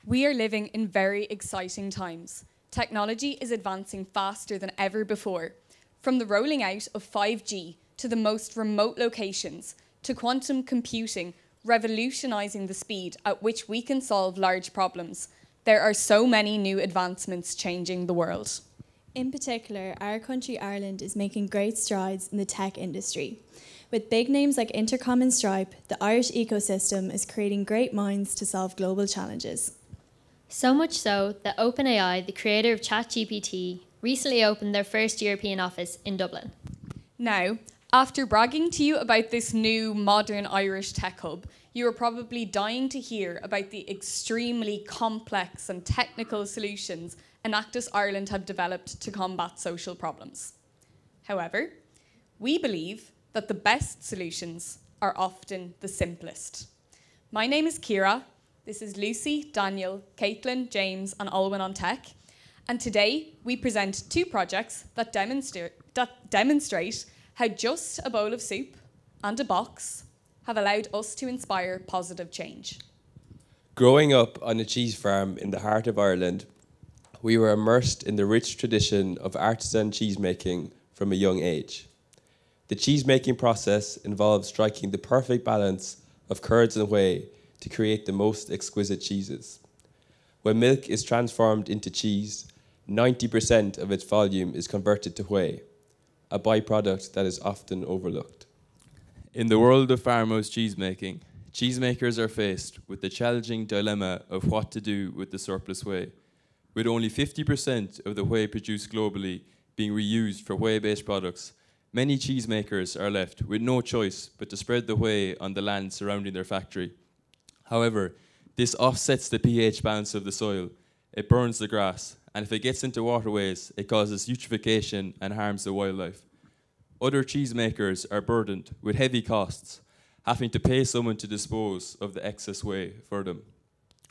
We are living in very exciting times. Technology is advancing faster than ever before. From the rolling out of 5G to the most remote locations, to quantum computing revolutionising the speed at which we can solve large problems, there are so many new advancements changing the world. In particular, our country, Ireland, is making great strides in the tech industry. With big names like Intercom and Stripe, the Irish ecosystem is creating great minds to solve global challenges. So much so that OpenAI, the creator of ChatGPT, recently opened their first European office in Dublin. Now, after bragging to you about this new modern Irish tech hub, you are probably dying to hear about the extremely complex and technical solutions Enactus Ireland have developed to combat social problems. However, we believe that the best solutions are often the simplest. My name is Ciara. This is Lucy, Daniel, Caitlin, James, and Alwyn on Tech. And today we present two projects that demonstrate how just a bowl of soup and a box have allowed us to inspire positive change. Growing up on a cheese farm in the heart of Ireland, we were immersed in the rich tradition of artisan cheesemaking from a young age. The cheesemaking process involves striking the perfect balance of curds and whey to create the most exquisite cheeses. When milk is transformed into cheese, 90% of its volume is converted to whey, a byproduct that is often overlooked. In the world of farmhouse cheesemaking, cheesemakers are faced with the challenging dilemma of what to do with the surplus whey. With only 50% of the whey produced globally being reused for whey-based products, many cheesemakers are left with no choice but to spread the whey on the land surrounding their factory. However, this offsets the pH balance of the soil, it burns the grass, and if it gets into waterways, it causes eutrophication and harms the wildlife. Other cheesemakers are burdened with heavy costs, having to pay someone to dispose of the excess whey for them.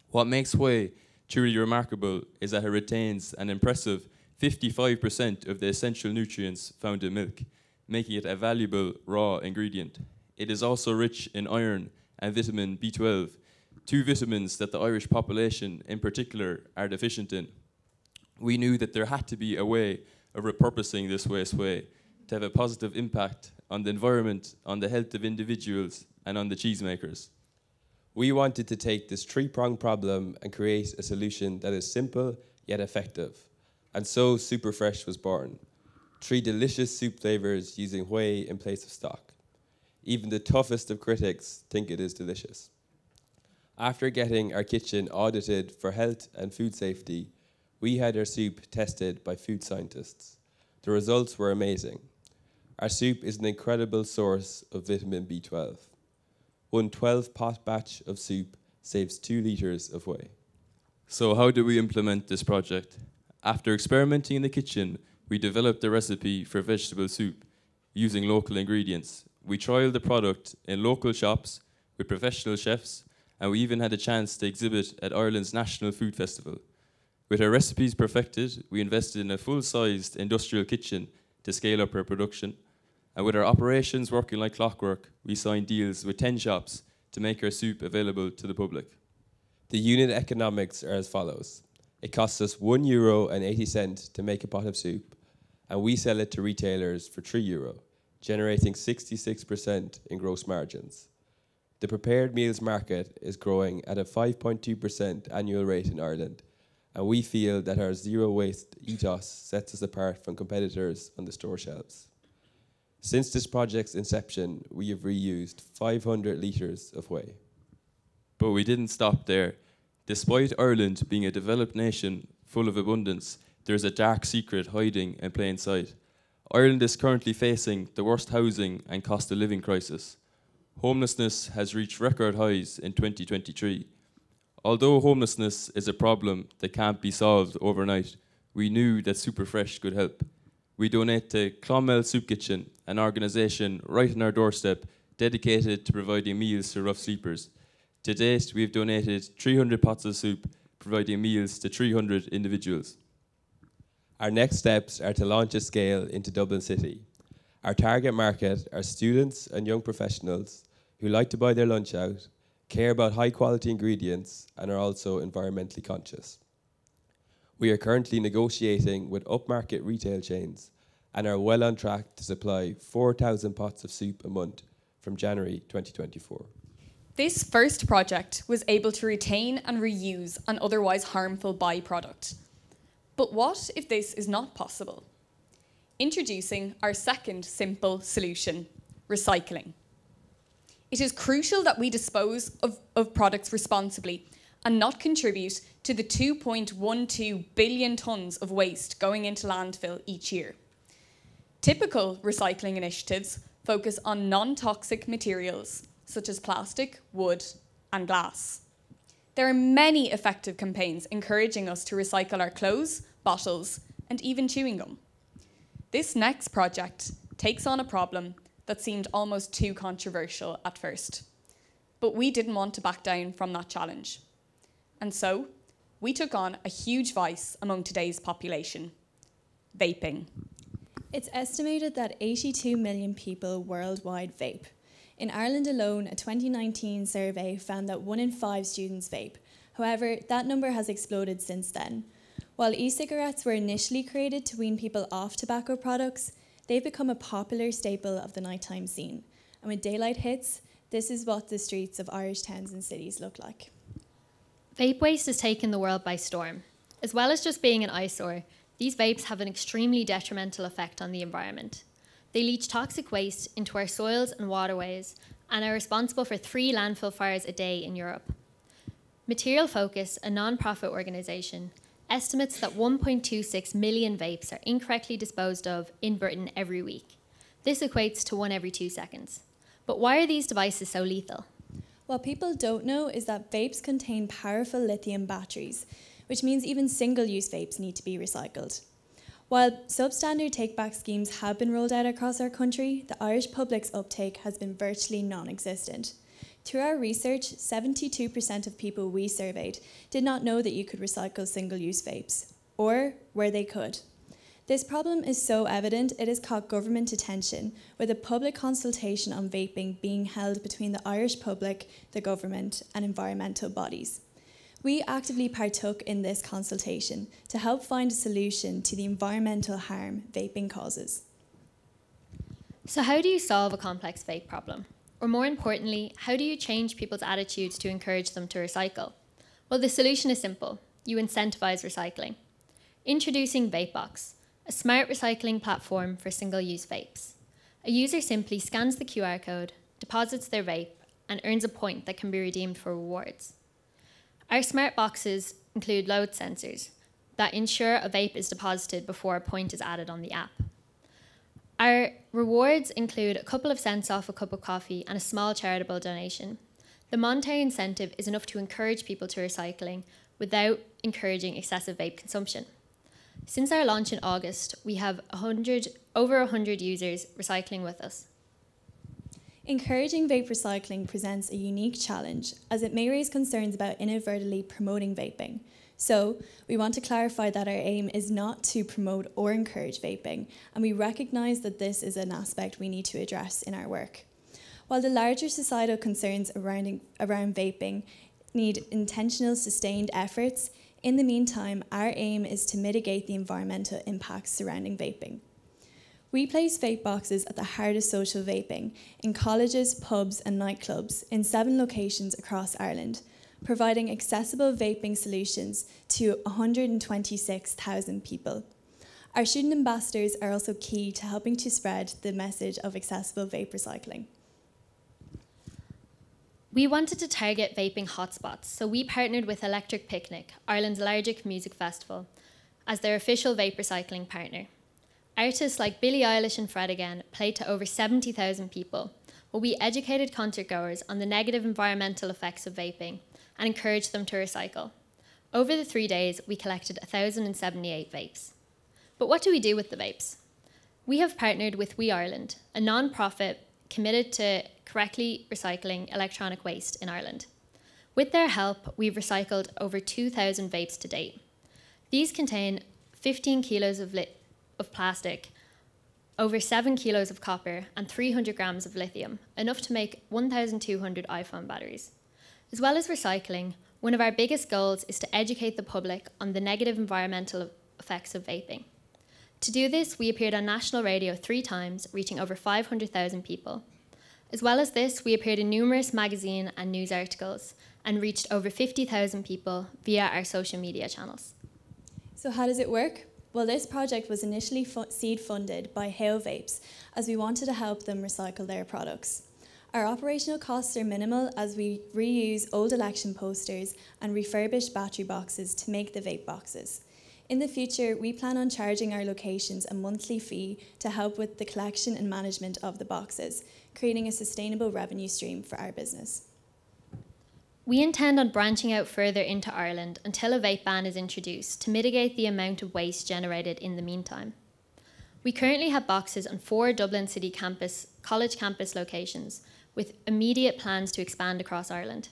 What makes whey truly remarkable is that it retains an impressive 55% of the essential nutrients found in milk, making it a valuable raw ingredient. It is also rich in iron and vitamin B12, two vitamins that the Irish population in particular are deficient in. We knew that there had to be a way of repurposing this waste whey to have a positive impact on the environment, on the health of individuals, and on the cheesemakers. We wanted to take this three-pronged problem and create a solution that is simple yet effective. And so Superfresh was born. 3 delicious soup flavors using whey in place of stock. Even the toughest of critics think it is delicious. After getting our kitchen audited for health and food safety, we had our soup tested by food scientists. The results were amazing. Our soup is an incredible source of vitamin B12. One 12-pot batch of soup saves 2 litres of whey. So how do we implement this project? After experimenting in the kitchen, we developed a recipe for vegetable soup using local ingredients. We trialed the product in local shops with professional chefs, and we even had a chance to exhibit at Ireland's National Food Festival. With our recipes perfected, we invested in a full-sized industrial kitchen to scale up our production. And with our operations working like clockwork, we signed deals with 10 shops to make our soup available to the public. The unit economics are as follows. It costs us €1.80 to make a pot of soup, and we sell it to retailers for €3, generating 66% in gross margins. The prepared meals market is growing at a 5.2% annual rate in Ireland, and we feel that our zero-waste ethos sets us apart from competitors on the store shelves. Since this project's inception, we have reused 500 litres of whey. But we didn't stop there. Despite Ireland being a developed nation full of abundance, there's a dark secret hiding in plain sight. Ireland is currently facing the worst housing and cost of living crisis. Homelessness has reached record highs in 2023. Although homelessness is a problem that can't be solved overnight, we knew that Superfresh could help. We donate to Clonmel Soup Kitchen, an organisation right on our doorstep dedicated to providing meals to rough sleepers. To date, we've donated 300 pots of soup, providing meals to 300 individuals. Our next steps are to launch a scale into Dublin City. Our target market are students and young professionals who like to buy their lunch out, care about high quality ingredients, and are also environmentally conscious. We are currently negotiating with upmarket retail chains and are well on track to supply 4,000 pots of soup a month from January 2024. This first project was able to retain and reuse an otherwise harmful byproduct. But what if this is not possible? Introducing our second simple solution, recycling. It is crucial that we dispose of products responsibly and not contribute to the 2.12 billion tonnes of waste going into landfill each year. Typical recycling initiatives focus on non-toxic materials such as plastic, wood, and glass. There are many effective campaigns encouraging us to recycle our clothes, bottles, and even chewing gum. This next project takes on a problem that seemed almost too controversial at first, but we didn't want to back down from that challenge. And so, we took on a huge vice among today's population, vaping. It's estimated that 82 million people worldwide vape. In Ireland alone, a 2019 survey found that 1 in 5 students vape. However, that number has exploded since then. While e-cigarettes were initially created to wean people off tobacco products, they've become a popular staple of the nighttime scene. And when daylight hits, this is what the streets of Irish towns and cities look like. Vape waste has taken the world by storm. As well as just being an eyesore, these vapes have an extremely detrimental effect on the environment. They leach toxic waste into our soils and waterways and are responsible for 3 landfill fires a day in Europe. Material Focus, a non-profit organisation, estimates that 1.26 million vapes are incorrectly disposed of in Britain every week. This equates to 1 every 2 seconds. But why are these devices so lethal? What people don't know is that vapes contain powerful lithium batteries, which means even single-use vapes need to be recycled. While substandard take-back schemes have been rolled out across our country, the Irish public's uptake has been virtually non-existent. Through our research, 72% of people we surveyed did not know that you could recycle single-use vapes, or where they could. This problem is so evident it has caught government attention, with a public consultation on vaping being held between the Irish public, the government, and environmental bodies. We actively partook in this consultation to help find a solution to the environmental harm vaping causes. So how do you solve a complex vape problem? Or more importantly, how do you change people's attitudes to encourage them to recycle? Well, the solution is simple. You incentivize recycling. Introducing VapeBox, a smart recycling platform for single-use vapes. A user simply scans the QR code, deposits their vape, and earns a point that can be redeemed for rewards. Our smart boxes include load sensors that ensure a vape is deposited before a point is added on the app. Our rewards include a couple of cents off a cup of coffee and a small charitable donation. The monetary incentive is enough to encourage people to recycling without encouraging excessive vape consumption. Since our launch in August, we have over 100 users recycling with us. Encouraging vape recycling presents a unique challenge, as it may raise concerns about inadvertently promoting vaping. So, we want to clarify that our aim is not to promote or encourage vaping, and we recognise that this is an aspect we need to address in our work. While the larger societal concerns around vaping need intentional, sustained efforts, in the meantime, our aim is to mitigate the environmental impacts surrounding vaping. We place vape boxes at the heart of social vaping in colleges, pubs and nightclubs in 7 locations across Ireland, providing accessible vaping solutions to 126,000 people. Our student ambassadors are also key to helping to spread the message of accessible vape recycling. We wanted to target vaping hotspots, so we partnered with Electric Picnic, Ireland's largest music festival, as their official vape recycling partner. Artists like Billie Eilish and Fred Again played to over 70,000 people, while we educated concertgoers on the negative environmental effects of vaping and encouraged them to recycle. Over the 3 days, we collected 1,078 vapes. But what do we do with the vapes? We have partnered with We Ireland, a non-profit committed to correctly recycling electronic waste in Ireland. With their help, we've recycled over 2,000 vapes to date. These contain 15 kilos of plastic, over 7 kilos of copper, and 300 grams of lithium, enough to make 1,200 iPhone batteries. As well as recycling, one of our biggest goals is to educate the public on the negative environmental effects of vaping. To do this, we appeared on national radio 3 times, reaching over 500,000 people. As well as this, we appeared in numerous magazine and news articles and reached over 50,000 people via our social media channels. So how does it work? Well, this project was initially seed funded by Hail Vapes, as we wanted to help them recycle their products. Our operational costs are minimal, as we reuse old election posters and refurbish battery boxes to make the vape boxes. In the future, we plan on charging our locations a monthly fee to help with the collection and management of the boxes, creating a sustainable revenue stream for our business. We intend on branching out further into Ireland until a vape ban is introduced to mitigate the amount of waste generated in the meantime. We currently have boxes on 4 Dublin City college campus locations, with immediate plans to expand across Ireland.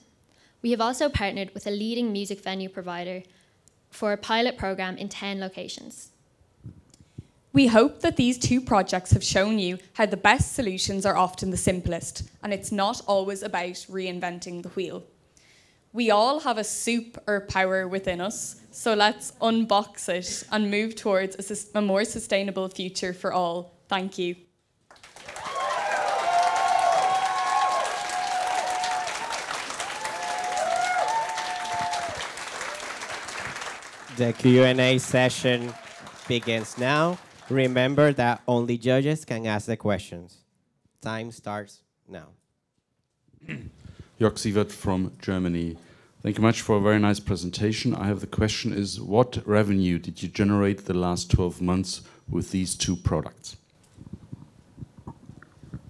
We have also partnered with a leading music venue provider for a pilot programme in 10 locations. We hope that these 2 projects have shown you how the best solutions are often the simplest, and it's not always about reinventing the wheel. We all have a super power within us, so let's unbox it and move towards a more sustainable future for all. Thank you. The Q&A session begins now. Remember that only judges can ask the questions. Time starts now. Jörg Sievert from Germany. Thank you much for a very nice presentation. I have the question is, what revenue did you generate the last 12 months with these 2 products?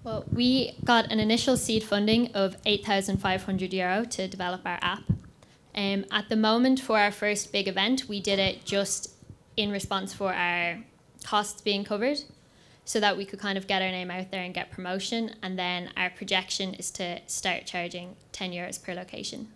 Well, we got an initial seed funding of €8,500 to develop our app. At the moment, for our first big event, we did it just in response for our costs being covered, so that we could kind of get our name out there and get promotion. And then our projection is to start charging €10 per location.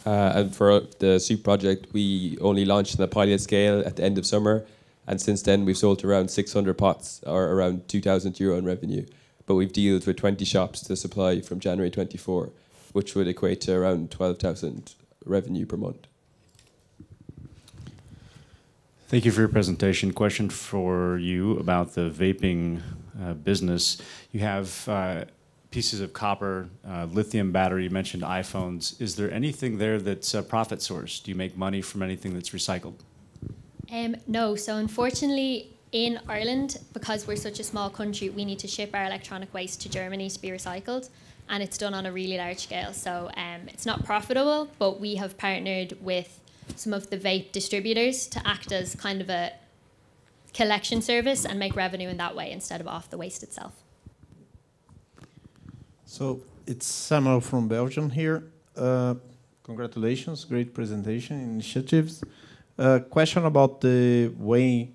And for the soup project, we only launched on a pilot scale at the end of summer, and since then we've sold around 600 pots, or around €2,000 in revenue. But we've dealt with 20 shops to supply from January 24, which would equate to around 12,000 revenue per month. Thank you for your presentation. Question for you about the vaping business. You have pieces of copper, lithium battery, you mentioned iPhones. Is there anything there that's a profit source? Do you make money from anything that's recycled? No, so unfortunately in Ireland, because we're such a small country, we need to ship our electronic waste to Germany to be recycled, and it's done on a really large scale. So it's not profitable, but we have partnered with some of the vape distributors to act as kind of a collection service and make revenue in that way instead of off the waste itself. So it's Samuel from Belgium here. Congratulations, great presentation initiatives. Question about the way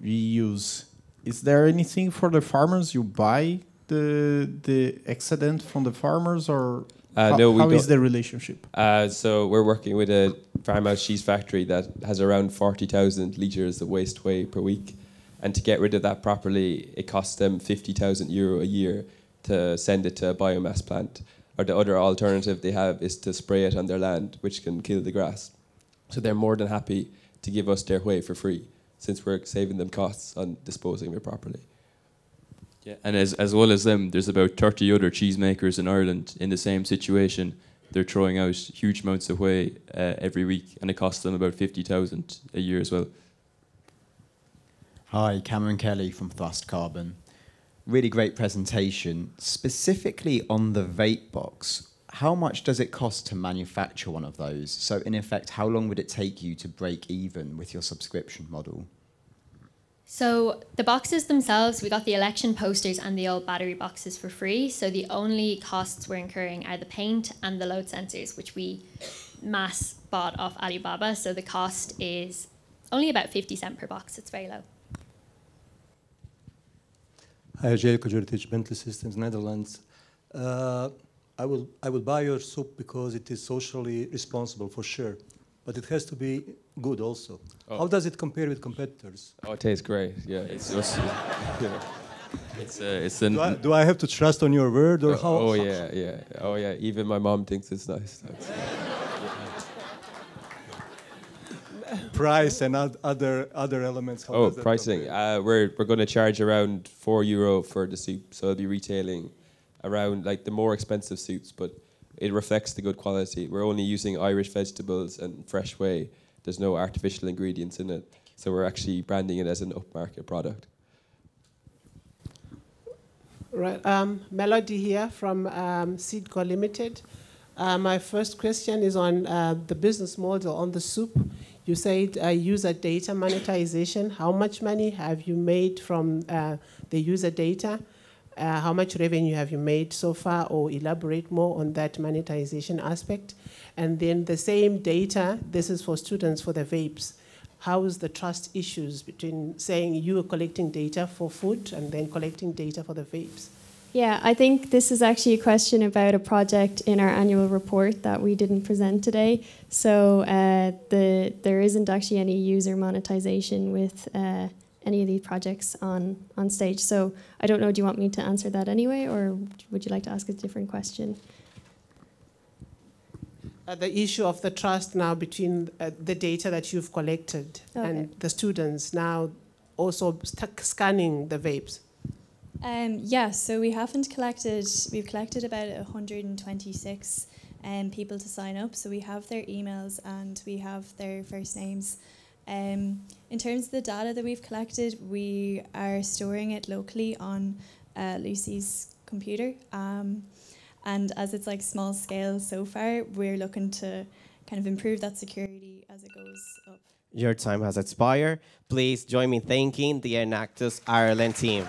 we use. Is there anything for the farmers? You buy the excedent from the farmers, or no, how is the relationship? So we're working with a farmhouse cheese factory that has around 40,000 litres of waste whey per week. And to get rid of that properly, it costs them €50,000 a year to send it to a biomass plant. Or the other alternative they have is to spray it on their land, which can kill the grass. So they're more than happy to give us their whey for free, since we're saving them costs on disposing of it properly. Yeah, and as well as them, there's about 30 other cheesemakers in Ireland in the same situation. They're throwing out huge amounts of whey every week, and it costs them about 50,000 a year as well. Hi, Cameron Kelly from Thrust Carbon. Really great presentation. Specifically on the vape box, how much does it cost to manufacture one of those? So in effect, how long would it take you to break even with your subscription model? So the boxes themselves, we got the election posters and the old battery boxes for free. So the only costs we're incurring are the paint and the load sensors, which we mass bought off Alibaba. So the cost is only about 50 cents per box. It's very low. Hi, Jelko Jurtic, Bentley Systems, Netherlands. I will buy your soup because it is socially responsible, for sure. But it has to be good also. Oh. How does it compare with competitors? Oh, it tastes great. Yeah, it's just, It's an. Do I have to trust on your word or how? Oh yeah. Oh yeah. Even my mom thinks it's nice. Price and other elements. How Oh, does that pricing. compare? We're going to charge around €4 for the soup, so it'll be retailing around like the more expensive soups, but it reflects the good quality. We're only using Irish vegetables and fresh whey. There's no artificial ingredients in it, so we're actually branding it as an upmarket product. Right, Melody here from Seedco Limited. My first question is on the business model on the soup. You said user data monetization. How much money have you made from the user data? How much revenue have you made so far, or elaborate more on that monetization aspect? And then the same data, this is for students for the vapes. How is the trust issues between saying you are collecting data for food and then collecting data for the vapes? Yeah, I think this is actually a question about a project in our annual report that we didn't present today. So there isn't actually any user monetization with any of these projects on stage. So I don't know, do you want me to answer that anyway, or would you like to ask a different question? The issue of the trust now between the data that you've collected and the students now also scanning the vapes. Yeah, so we've collected about 126 people to sign up. So we have their emails and we have their first names. In terms of the data that we've collected, we are storing it locally on Lucy's computer. And as it's like small scale so far, we're looking to kind of improve that security as it goes up. Your time has expired. Please join me in thanking the Enactus Ireland team.